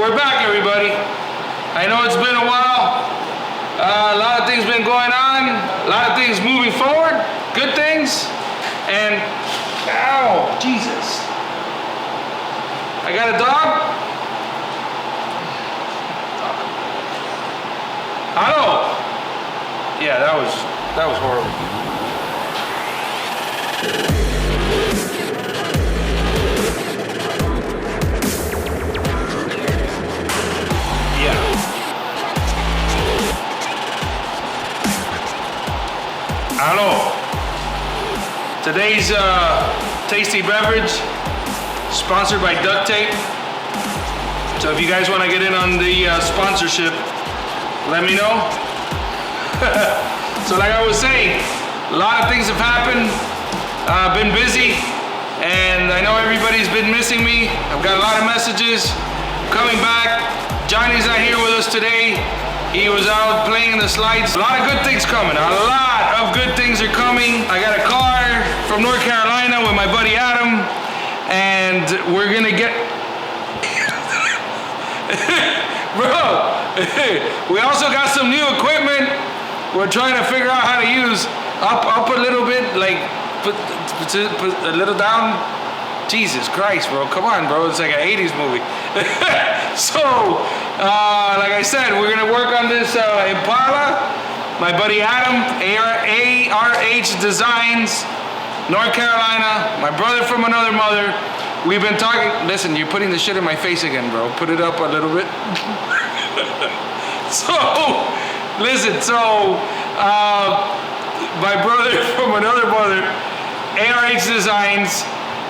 We're back, everybody. I know it's been a while. A lot of things been going on. A lot of things moving forward. Good things. And, ow, Jesus. I got a dog. Hello. Yeah, that was horrible. Hello. Today's tasty beverage sponsored by duct tape. So if you guys want to get in on the sponsorship, let me know. So like I was saying, a lot of things have happened. I've been busy, and I know everybody's been missing me. I've got a lot of messages coming back. Johnny's not here with us today. He was out playing in the slides. A lot of good things coming. A lot of good things are coming. I got a car from North Carolina with my buddy Adam, and we're gonna get... Bro, we also got some new equipment we're trying to figure out how to use. Up a little bit, like put a little down. Jesus Christ, bro, come on, bro, it's like an 80s movie. So, like I said, we're gonna work on this Impala. My buddy Adam, ARH Designs, North Carolina, my brother from another mother. We've been talking, listen, you're putting the shit in my face again, bro. Put it up a little bit. So, listen, my brother from another mother, ARH Designs,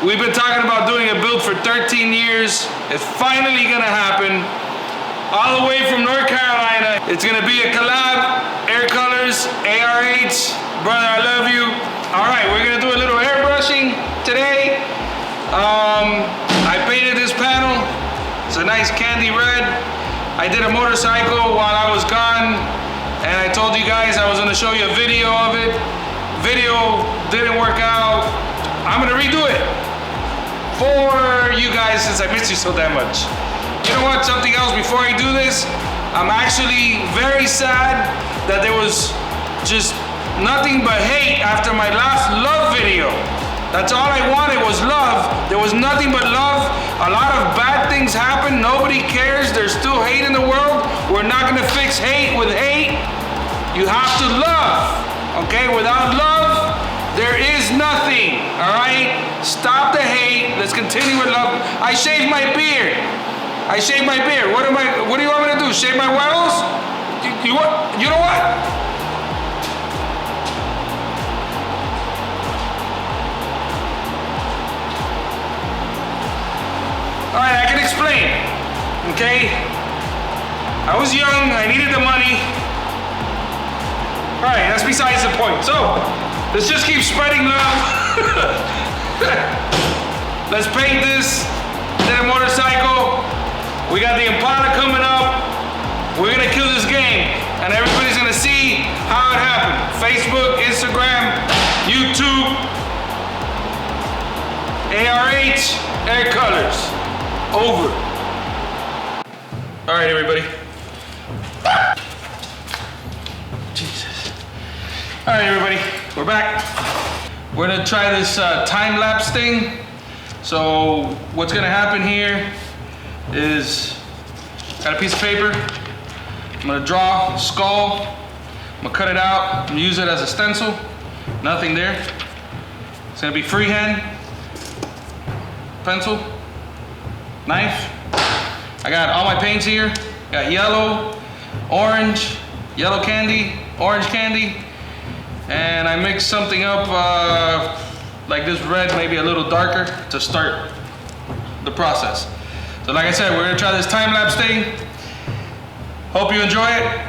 we've been talking about doing a build for 13 years. It's finally gonna happen. All the way from North Carolina. It's gonna be a collab, Air Colors, ARH, brother, I love you. All right, we're gonna do a little airbrushing today. I painted this panel. It's a nice candy red. I did a motorcycle while I was gone, and I told you guys I was gonna show you a video of it. Video didn't work out. I'm gonna redo it for you guys since I missed you so damn much. You know what, something else before I do this, I'm actually very sad that there was just nothing but hate after my last love video. That's all I wanted was love. There was nothing but love. A lot of bad things happen, nobody cares, there's still hate in the world. We're not gonna fix hate with hate. You have to love, okay? Without love, there is nothing, all right? Stop the hate, let's continue with love. I shaved my beard. I shaved my beard. What do you want me to do? Shave my wells? You know what? All right, I can explain, okay? I was young, I needed the money. All right, that's besides the point. So, let's just keep spreading love. Let's paint this, then a motorcycle. We got the Impala coming up. We're gonna kill this game, and everybody's gonna see how it happened. Facebook, Instagram, YouTube, ARH, Air Colors. Over. All right, everybody. Jesus. All right, everybody, we're back. We're gonna try this time-lapse thing. So what's gonna happen here is, got a piece of paper. I'm gonna draw a skull. I'm gonna cut it out. I'm gonna use it as a stencil. Nothing there. It's gonna be freehand. Pencil. Knife. I got all my paints here. Got yellow, orange, yellow candy, orange candy, and I mixed something up like this red, maybe a little darker to start the process. So like I said, we're gonna try this time-lapse thing. Hope you enjoy it.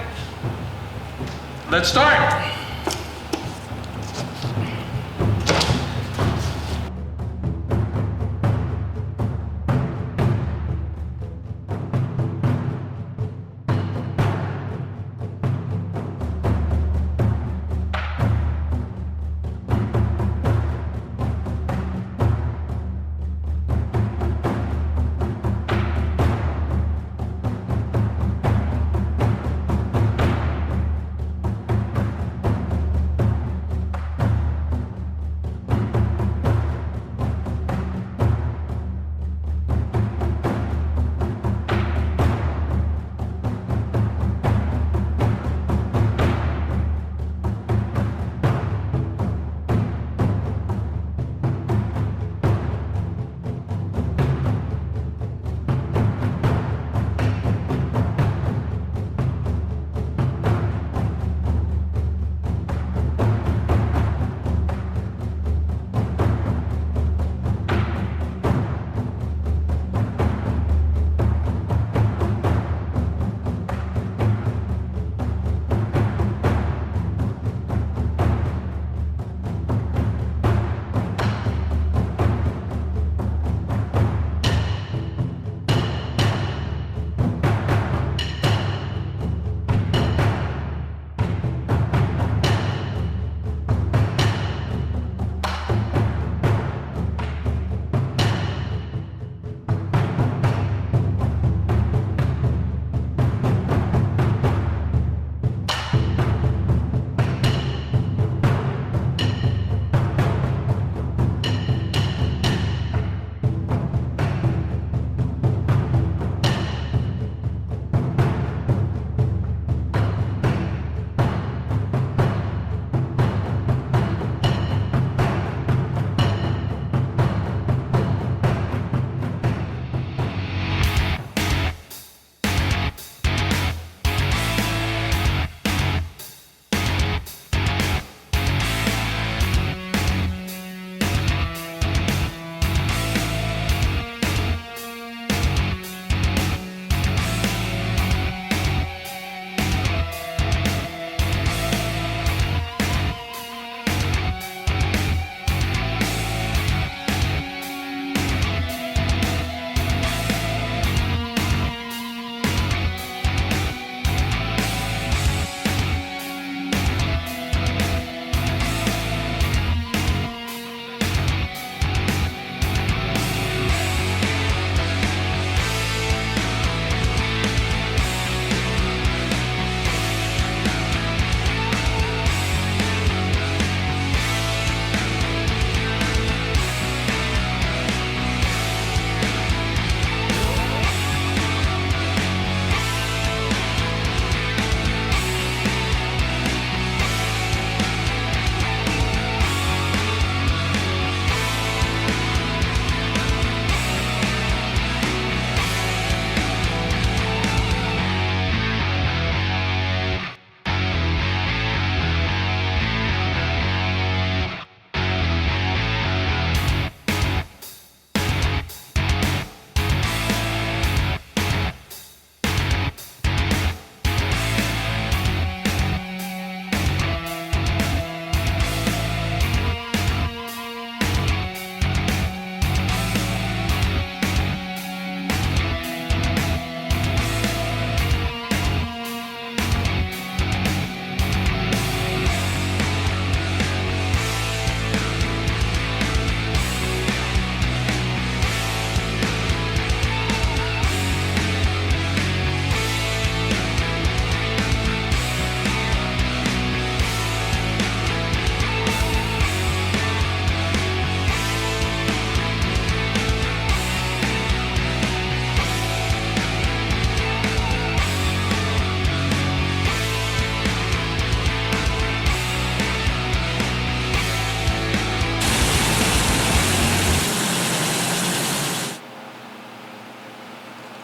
Let's start.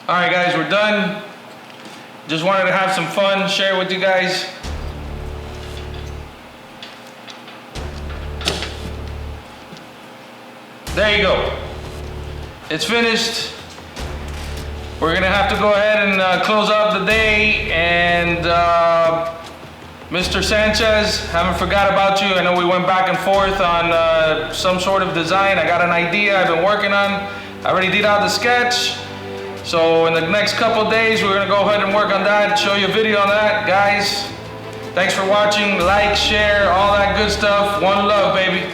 All right, guys, we're done. Just wanted to have some fun, share with you guys. There you go. It's finished. We're gonna have to go ahead and close out the day. And Mr. Sanchez, haven't forgot about you. I know we went back and forth on some sort of design. I got an idea I've been working on. I already did out the sketch. So in the next couple days, we're gonna go ahead and work on that, show you a video on that. Guys, thanks for watching. Like, share, all that good stuff. One love, baby.